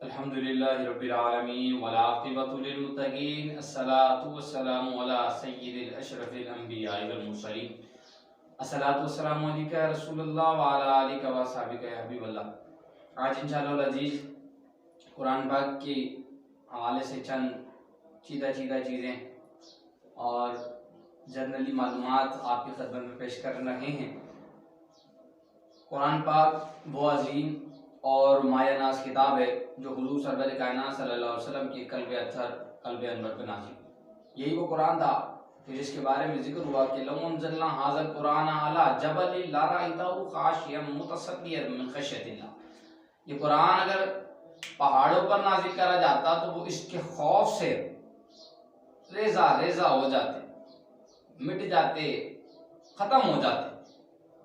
الحمد للہ رب العالمین والعاقبۃ للمتقین الصلاۃ والسلام علی سید الاشرف الانبیاء والمرسلین الصلاۃ والسلام علیک یا رسول اللہ وعلی آلک و صحبک یا حبیب اللہ۔ آج انشاءاللہ العزیز قرآن پاک کے حوالے سے چند چیدہ چیزیں اور جنرلی معلومات آپ کی خدمت میں پیش کر رہے ہیں۔ قرآن پاک وہ عظیم اور مایہ ناز کتاب ہے جو حضور سرور کائنات صلی اللہ علیہ وسلم کی قلب اطہر قلب انور پہ نازل۔ یہی وہ قرآن تھا کہ جس کے بارے میں ذکر ہوا کہ لو انزلنا ھذا القرآن علی جبل لرأیتہ خاشعا متصدعا من خشیۃ اللہ۔ یہ قرآن اگر پہاڑوں پر نازل کرا جاتا تو وہ اس کے خوف سے ریزہ ہو جاتے، مٹ جاتے، ختم ہو جاتے۔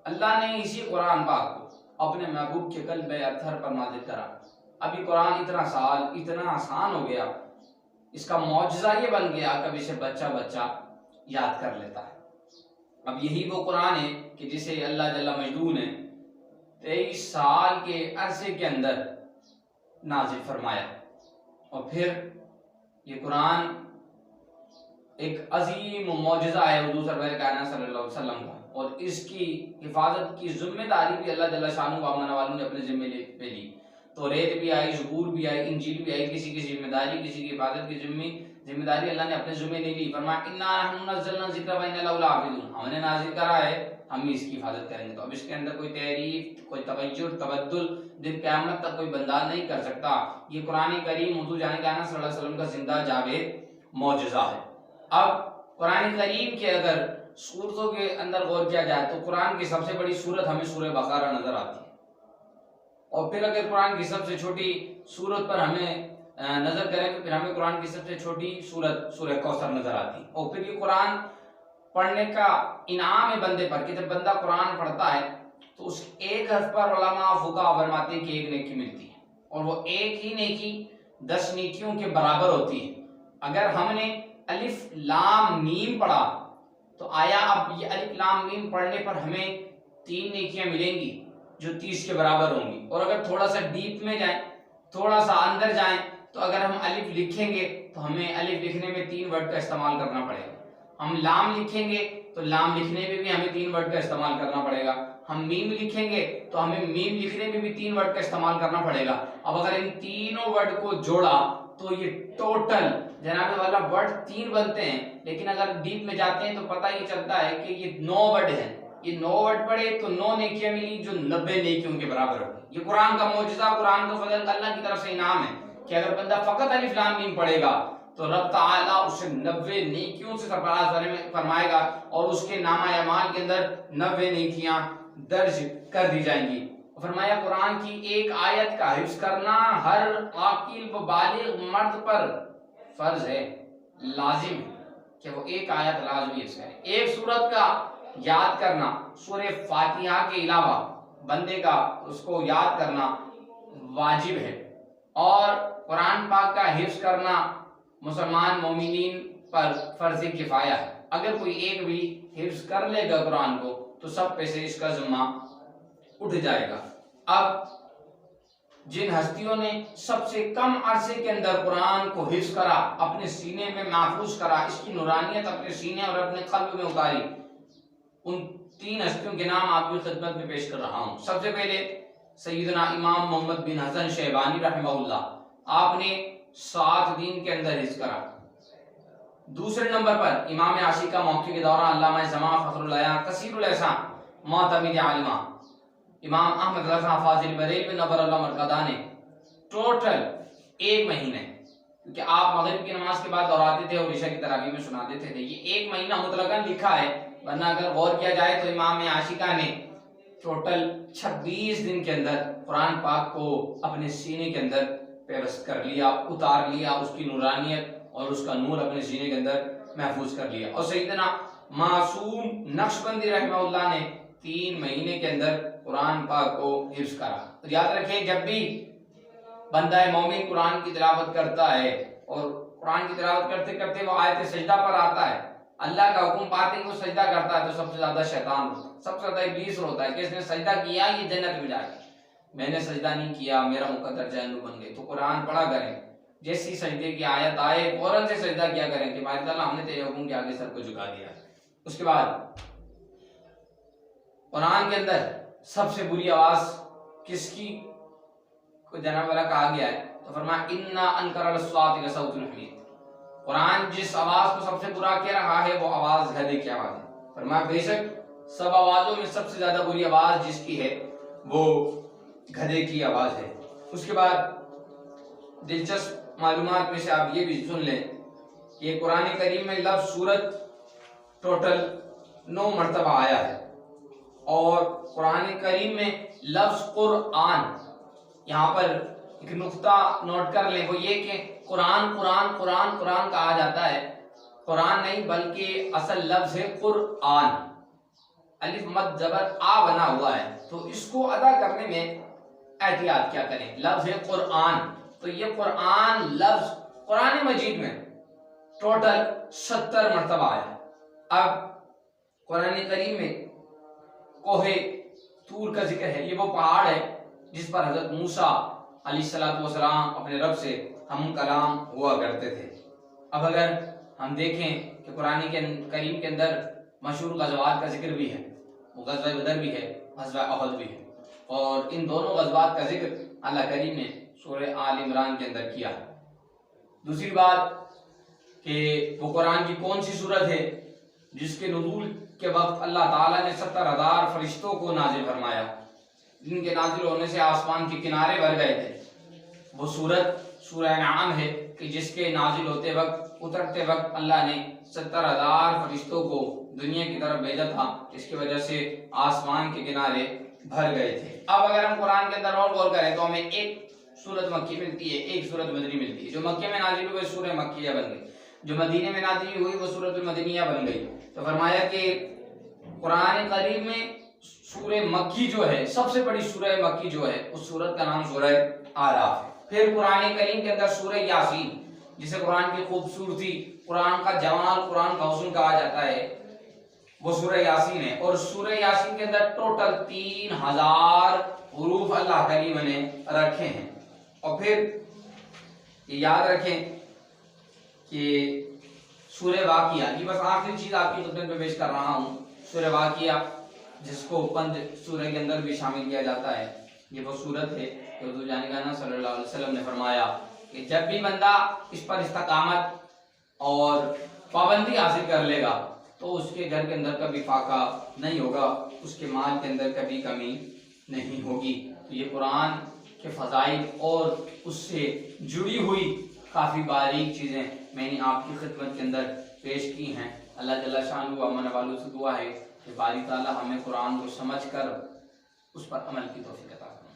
اللہ نے اسی قرآن پاک کو اپنے محبوب کے قلب اطہر پر نازل کرا۔ ابھی قرآن اتنا سال اتنا آسان ہو گیا، اس کا معجزہ یہ بن گیا کہ اب اسے بچہ یاد کر لیتا ہے۔ اب یہی وہ قرآن ہے کہ جسے اللہ جل مجدہ نے 23 سال کے عرصے کے اندر نازل فرمایا، اور پھر یہ قرآن ایک عظیم معجزہ ہے حضور سرور کائنات صلی اللہ علیہ وسلم کا، اور اس کی حفاظت کی ذمہ داری بھی اللہ جل شانہ و امن والوں نے اپنے ذمہ پہ لی۔ توریت بھی آئی، زبور بھی آئی، انجیل بھی آئی، کسی کی ذمہ داری، کسی کی حفاظت کی ذمہ داری اللہ نے اپنے ذمہ نہیں لی۔ فرمایا انا نحن نزلنا الذکر وانا له لحافظون، ہم نے نازل کرا ہے، ہم ہی اس کی حفاظت کریں گے۔ تو اب اس کے اندر کوئی تحریف، کوئی تغیر، تبدل دن قیامت تک کوئی بندہ نہیں کر سکتا۔ یہ قرآن کریم حضور جان کائنات صلی اللہ علیہ وسلم کا زندہ جاوید معجزہ ہے۔ اب قرآن کریم کے اگر سورتوں کے اندر غور کیا جائے تو قرآن کی سب سے بڑی سورت ہمیں سورہ بقرہ نظر آتی ہے، اور پھر اگر قرآن کی سب سے چھوٹی سورت پر ہمیں نظر کریں تو پھر ہمیں قرآن کی سب سے چھوٹی سورت سورہ کوثر نظر آتی ہے۔ اور پھر یہ قرآن پڑھنے کا انعام ہے بندے پر کہ جب بندہ قرآن پڑھتا ہے تو اس ایک حرف پر علماء فقہا فرماتے ہیں کہ ایک نیکی ملتی ہے، اور وہ ایک ہی نیکی 10 نیکیوں کے برابر ہوتی ہے۔ اگر ہم نے الف لام میم پڑھا تو آیا اب یہ الف لام میم پڑھنے پر ہمیں 3 نیکیاں ملیں گی جو 30 کے برابر ہوں گی، اور اگر تھوڑا سا ڈیپ میں جائیں، تھوڑا سا اندر جائیں تو اگر ہم الف لکھیں گے تو ہمیں الف لکھنے میں 3 ورڈ کا استعمال کرنا پڑے گا۔ ہم لام لکھیں گے تو لام لکھنے میں بھی ہمیں 3 ورڈ کا استعمال کرنا پڑے گا۔ ہم میم لکھیں گے تو ہمیں میم لکھنے میں بھی 3 ورڈ کا استعمال کرنا پڑے گا۔ اب اگر ان تینوں ورڈ کو جوڑا تو یہ ٹوٹل جناب والا ورڈ 3 بنتے ہیں، لیکن اگر ڈیپ میں جاتے ہیں تو پتہ یہ چلتا ہے کہ یہ 9 ورڈ ہیں۔ یہ 9 ورڈ پڑھے تو 9 نیکیاں ملی جو 90 نیکیوں کے برابر ہوگی۔ یہ قرآن کا معجزہ، قرآن کا فضل اللہ کی طرف سے انعام ہے کہ اگر بندہ فقط الف لام میم پڑھے گا تو رب تعالیٰ اسے 90 نیکیوں سے سرفراز فرمائے گا، اور اس کے نامہ اعمال کے اندر 90 نیکیاں درج کر دی جائیں گی۔ فرمایا قرآن کی ایک آیت کا حفظ کرنا ہر عاقل و بالغ مرد پر فرض ہے، لازم ہے کہ وہ ایک آیت لازمی حفظ کرے۔ ایک سورت کا یاد کرنا، سورہ فاتحہ کے علاوہ بندے کا اس کو یاد کرنا واجب ہے، اور قرآن پاک کا حفظ کرنا مسلمان مومنین پر فرض کفایہ ہے۔ اگر کوئی ایک بھی حفظ کر لے گا قرآن کو تو سب پہ سے اس کا ذمہ اٹھ جائے گا۔ اب جن ہستیوں نے سب سے کم عرصے کے اندر قرآن کو حفظ کرا، اپنے سینے میں محفوظ کرا، اس کی نورانیت اپنے سینے اور اپنے قلب میں اتاری، ان 3 ہستیوں کے نام آپ کی خدمت میں پیش کر رہا ہوں۔ سب سے پہلے سیدنا امام محمد بن حسن شیبانی رحمہ اللہ، آپ نے 7 دن کے اندر حفظ کرا۔ دوسرے نمبر پر امام عاشقہ موقع کے دوران علامہ زمان فخر العیاں کثیر الاحسان معتمد عالمہ امام احمد رضا فاضل بریلوی نور اللہ مرقدہ نے ٹوٹل 1 مہینے، کیونکہ آپ مغرب کی نماز کے بعد دہراتے تھے اور عشاء کی تراویح میں سنا دیتے تھے، یہ 1 مہینہ مطلقاً لکھا ہے، ورنہ اگر غور کیا جائے تو امام عاشقہ نے ٹوٹل 26 دن کے اندر قرآن پاک کو اپنے سینے کے اندر پیوست کر لیا، اتار لیا، اس کی نورانیت اور اس کا نور اپنے سینے کے اندر محفوظ کر لیا۔ اور سیدنا معصوم نقشبندی رحمہ اللہ نے 3 مہینے کے اندر قرآن پاک کو حفظ کرا۔ تو یاد رکھیں جب بھی بندہ مومن قرآن کی تلاوت کرتا ہے اور قرآن کی تلاوت کرتے کرتے وہ آیت سجدہ پر آتا ہے، اللہ کا حکم پاتے ہی وہ سجدہ کرتا ہے، تو سب سے زیادہ شیطان روتا ہے، سب سے زیادہ ابلیس روتا ہے کہ اس نے سجدہ کیا یہ جنت میں جائے گا۔ میں نے سجدہ نہیں کیا میرا مقدر جہنم بن گئی. تو قرآن پڑھا کریں, جیسی سجدے کی آیت آئے فوراً سے سجدہ کیا کریں کہ باری تعالیٰ ہم نے تیرے حکم کے آگے سر کو جھکا دیا. اس کے بعد قرآن کے اندر سب سے بری آواز کس کی کو جناب والا کہا گیا ہے, تو فرمایا اِنَّا أَنْكَرَ الْأَصْوَاتِ لَصَوْتُ الْحَمِيرِ. قرآن جس آواز کو سب سے برا کہہ رہا ہے وہ آواز گدھے کی آواز ہے. فرمایا بے شک سب آوازوں میں سب سے زیادہ بری آواز جس کی ہے وہ گدھے کی آواز ہے. اس کے بعد دلچسپ معلومات میں سے آپ یہ بھی سن لیں کہ قرآن کریم میں لفظ سورت ٹوٹل 9 مرتبہ آیا ہے, اور قرآن کریم میں لفظ قرآن, یہاں پر ایک نقطہ نوٹ کر لیں, وہ یہ کہ قرآن قرآن قرآن قرآن کہا جاتا ہے, قرآن نہیں بلکہ اصل لفظ ہے قرآن, الف مد زبر آ بنا ہوا ہے, تو اس کو ادا کرنے میں احتیاط کیا کریں. لفظ ہے قرآن, تو یہ قرآن لفظ قرآن مجید میں ٹوٹل 70 مرتبہ آیا ہے. اب قرآن کریم میں کوہ طور کا ذکر ہے, یہ وہ پہاڑ ہے جس پر حضرت موسیٰ علیہ السلام اپنے رب سے ہم کلام ہوا کرتے تھے. اب اگر ہم دیکھیں کہ قرآن کریم کے اندر مشہور غزوات کا ذکر بھی ہے, وہ غزوہ بدر بھی ہے, غزوہ احد بھی ہے, اور ان دونوں غزوات کا ذکر اللہ کریم نے سورہ آل عمران کے اندر کیا ہے. دوسری بات کہ وہ قرآن کی کون سی سورت ہے جس کے نزول کے وقت اللہ تعالیٰ نے 70,000 فرشتوں کو نازل فرمایا, جن کے نازل ہونے سے آسمان کے کنارے بھر گئے تھے. وہ سورت سورہ انعام ہے کہ جس کے نازل ہوتے وقت اترتے وقت اللہ نے 70,000 فرشتوں کو دنیا کی طرف بھیجا تھا, اس کی وجہ سے آسمان کے کنارے بھر گئے تھے. اب اگر ہم قرآن کے اندر اور غور کریں تو ہمیں ایک سورت مکی ملتی ہے, ایک سورت مدنی ملتی ہے. جو مکے میں نازل ہوئی وہ سورہ مکیہ بن گئی, جو مدینے میں نازل ہوئی وہ سورت المدنیہ بن گئی. تو فرمایا کہ قرآن کریم میں سورہ مکی جو ہے, سب سے بڑی سورہ مکی جو ہے, اس سورت کا نام سورہ آراف ہے. پھر قرآن کریم کے اندر سورہ یاسین, جسے قرآن کی خوبصورتی, قرآن کا جمال, قرآن کا حسن کہا جاتا ہے, وہ سورہ یاسین ہے. اور سورہ یاسین کے اندر ٹوٹل 3000 حروف اللہ کریم نے رکھے ہیں. اور پھر یہ یاد رکھیں کہ سورہ واقعہ, یہ بس آخری چیز آپ کی خدمت میں پیش کر رہا ہوں, سورہ واقعہ جس کو پنج سورہ کے اندر بھی شامل کیا جاتا ہے, یہ وہ صورت ہے کہ حضور جان گانا صلی اللہ علیہ وسلم نے فرمایا کہ جب بھی بندہ اس پر استقامت اور پابندی حاصل کر لے گا تو اس کے گھر کے اندر کبھی فاقہ نہیں ہوگا, اس کے مال کے اندر کبھی کمی نہیں ہوگی. تو یہ قرآن کے فضائل اور اس سے جڑی ہوئی کافی باریک چیزیں میں نے آپ کی خدمت کے اندر پیش کی ہیں. اللہ جل شانہ و امن والوں سے دعا ہے کہ باری تعالیٰ ہمیں قرآن کو سمجھ کر اس پر عمل کی توفیق عطا فرمائے.